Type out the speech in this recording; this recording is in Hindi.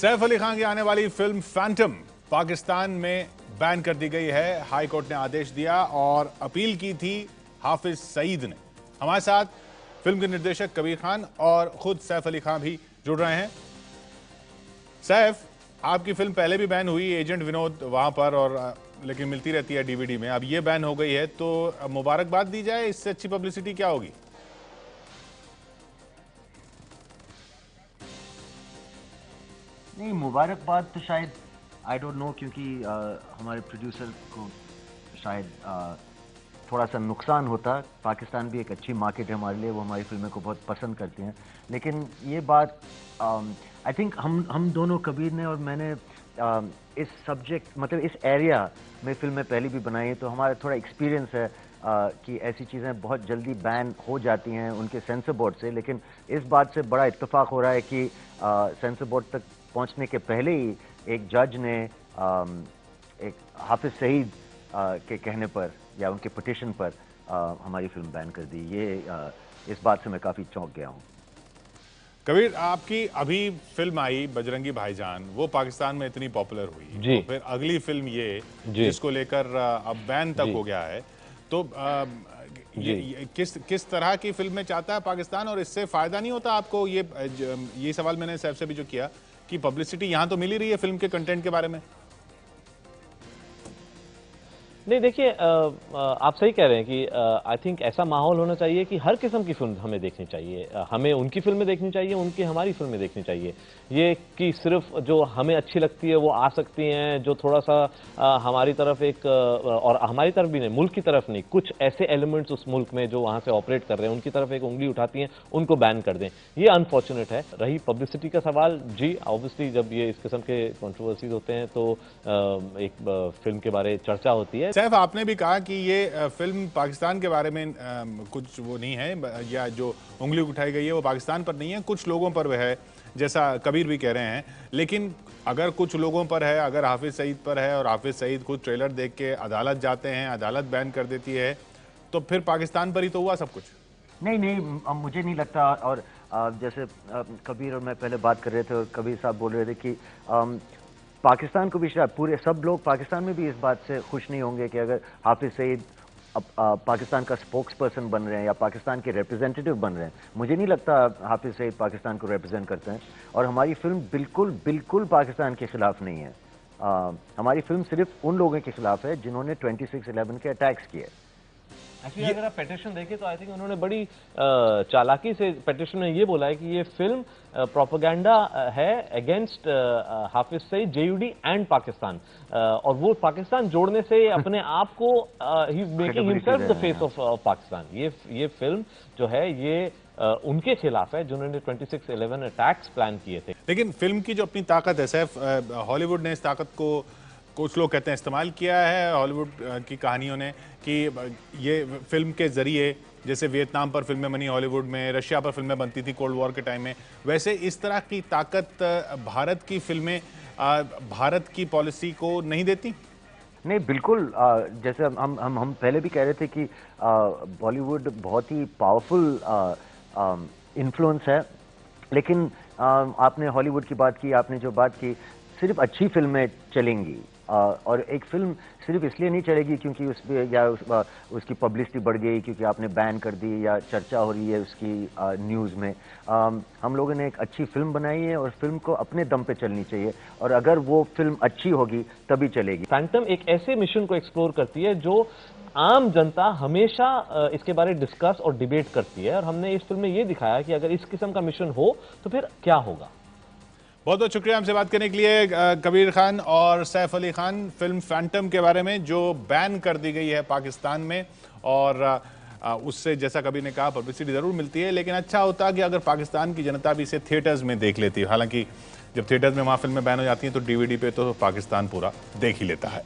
सैफ अली खान की आने वाली फिल्म फैंटम पाकिस्तान में बैन कर दी गई है। हाई कोर्ट ने आदेश दिया और अपील की थी हाफिज सईद ने। हमारे साथ फिल्म के निर्देशक कबीर खान और खुद सैफ अली खान भी जुड़ रहे हैं। सैफ, आपकी फिल्म पहले भी बैन हुई, एजेंट विनोद वहां पर, और लेकिन मिलती रहती है डीवीडी में। अब ये बैन हो गई है तो मुबारकबाद दी जाए, इससे अच्छी पब्लिसिटी क्या होगी? नहीं, मुबारकबाद तो शायद आई डोंट नो, क्योंकि हमारे प्रोड्यूसर को शायद थोड़ा सा नुकसान होता। पाकिस्तान भी एक अच्छी मार्केट है हमारे लिए, वो हमारी फिल्में को बहुत पसंद करते हैं। लेकिन ये बात आई थिंक हम दोनों, कबीर ने और मैंने, इस सब्जेक्ट मतलब इस एरिया में फिल्में पहले भी बनाई हैं, तो हमारा थोड़ा एक्सपीरियंस है कि ऐसी चीज़ें बहुत जल्दी बैन हो जाती हैं उनके सेंसर बोर्ड से। लेकिन इस बात से बड़ा इत्तेफाक हो रहा है कि सेंसर बोर्ड तक पहुंचने के पहले ही एक जज ने एक हाफिज सईद के कहने पर या उनके पिटिशन पर हमारी फिल्म बैन कर दी। ये इस बात से मैं काफ़ी चौंक गया हूँ। कबीर, आपकी अभी फिल्म आई बजरंगी भाईजान, वो पाकिस्तान में इतनी पॉपुलर हुई, तो फिर अगली फिल्म ये जिसको लेकर अब बैन तक हो गया है, तो ये किस तरह की फिल्में चाहता है पाकिस्तान, और इससे फायदा नहीं होता आपको? ये सवाल मैंने सैफ से भी जो किया कि पब्लिसिटी यहां तो मिल ही रही है फिल्म के कंटेंट के बारे में। नहीं, देखिए, आप सही कह रहे हैं कि आई थिंक ऐसा माहौल होना चाहिए कि हर किस्म की फिल्म हमें देखनी चाहिए। हमें उनकी फिल्में देखनी चाहिए, उनकी हमारी फिल्में देखनी चाहिए। ये कि सिर्फ जो हमें अच्छी लगती है वो आ सकती हैं, जो थोड़ा सा हमारी तरफ एक और हमारी तरफ भी नहीं, मुल्क की तरफ नहीं, कुछ ऐसे एलिमेंट्स उस मुल्क में जो वहाँ से ऑपरेट कर रहे हैं उनकी तरफ एक उंगली उठाती हैं, उनको बैन कर दें। ये अनफॉर्चुनेट है। रही पब्लिसिटी का सवाल, जी ऑब्वियसली जब ये इस किस्म के कंट्रोवर्सीज होते हैं तो एक फिल्म के बारे में चर्चा होती है। सैफ, आपने भी कहा कि ये फिल्म पाकिस्तान के बारे में कुछ वो नहीं है, या जो उंगली उठाई गई है वो पाकिस्तान पर नहीं है, कुछ लोगों पर वह है, जैसा कबीर भी कह रहे हैं। लेकिन अगर कुछ लोगों पर है, अगर हाफिज सईद पर है, और हाफिज सईद खुद ट्रेलर देख के अदालत जाते हैं, अदालत बैन कर देती है, तो फिर पाकिस्तान पर ही तो हुआ सब कुछ। नहीं नहीं, मुझे नहीं लगता। और जैसे कबीर और मैं पहले बात कर रहे थे और कबीर साहब बोल रहे थे कि पाकिस्तान को भी शायद, पूरे सब लोग पाकिस्तान में भी इस बात से खुश नहीं होंगे कि अगर हाफिज सईद पाकिस्तान का स्पोक्स पर्सन बन रहे हैं या पाकिस्तान के रिप्रेजेंटेटिव बन रहे हैं। मुझे नहीं लगता हाफिज सईद पाकिस्तान को रिप्रेजेंट करते हैं। और हमारी फिल्म बिल्कुल बिल्कुल पाकिस्तान के खिलाफ नहीं है। हमारी फिल्म सिर्फ उन लोगों के खिलाफ है जिन्होंने 26/11 के अटैक्स किए। एक्चुअली अगर आप पेटिशन देखें तो आई थिंक उन्होंने बड़ी चालाकी से पेटिशन में ये बोला है कि ये फिल्म प्रोपेगेंडा है against Hafiz Saeed, JUD and Pakistan, और वो पाकिस्तान जोड़ने से अपने आप को ही making himself the face of Pakistan. ये फिल्म जो है ये उनके खिलाफ है जिन्होंने 26/11 अटैक्स प्लान किए थे। लेकिन फिल्म की जो अपनी ताकत है सैफ, हॉलीवुड ने इस ताकत को, कुछ लोग कहते हैं इस्तेमाल किया है हॉलीवुड की कहानियों ने, कि ये फिल्म के जरिए, जैसे वियतनाम पर फिल्में बनी हॉलीवुड में, रशिया पर फिल्में बनती थी कोल्ड वॉर के टाइम में, वैसे इस तरह की ताकत भारत की फिल्में भारत की पॉलिसी को नहीं देती। नहीं, बिल्कुल। जैसे हम पहले भी कह रहे थे कि बॉलीवुड बहुत ही पावरफुल इन्फ्लुएंस है। लेकिन आपने हॉलीवुड की बात की, आपने जो बात की, सिर्फ अच्छी फिल्में चलेंगी, और एक फिल्म सिर्फ इसलिए नहीं चलेगी क्योंकि उसकी पब्लिसिटी बढ़ गई, क्योंकि आपने बैन कर दी या चर्चा हो रही है उसकी न्यूज़ में। हम लोगों ने एक अच्छी फिल्म बनाई है और फिल्म को अपने दम पे चलनी चाहिए, और अगर वो फिल्म अच्छी होगी तभी चलेगी। फैंटम एक ऐसे मिशन को एक्सप्लोर करती है जो आम जनता हमेशा इसके बारे में डिस्कस और डिबेट करती है, और हमने इस फिल्म में ये दिखाया कि अगर इस किस्म का मिशन हो तो फिर क्या होगा। बहुत बहुत शुक्रिया हमसे बात करने के लिए कबीर खान और सैफ अली खान। फिल्म फैंटम के बारे में जो बैन कर दी गई है पाकिस्तान में, और उससे जैसा कबीर ने कहा पब्लिसिटी ज़रूर मिलती है, लेकिन अच्छा होता कि अगर पाकिस्तान की जनता भी इसे थिएटर्स में देख लेती। हालांकि जब थिएटर्स में वहाँ फिल्में बैन हो जाती हैं तो डीवीडी पे तो पाकिस्तान पूरा देख ही लेता है।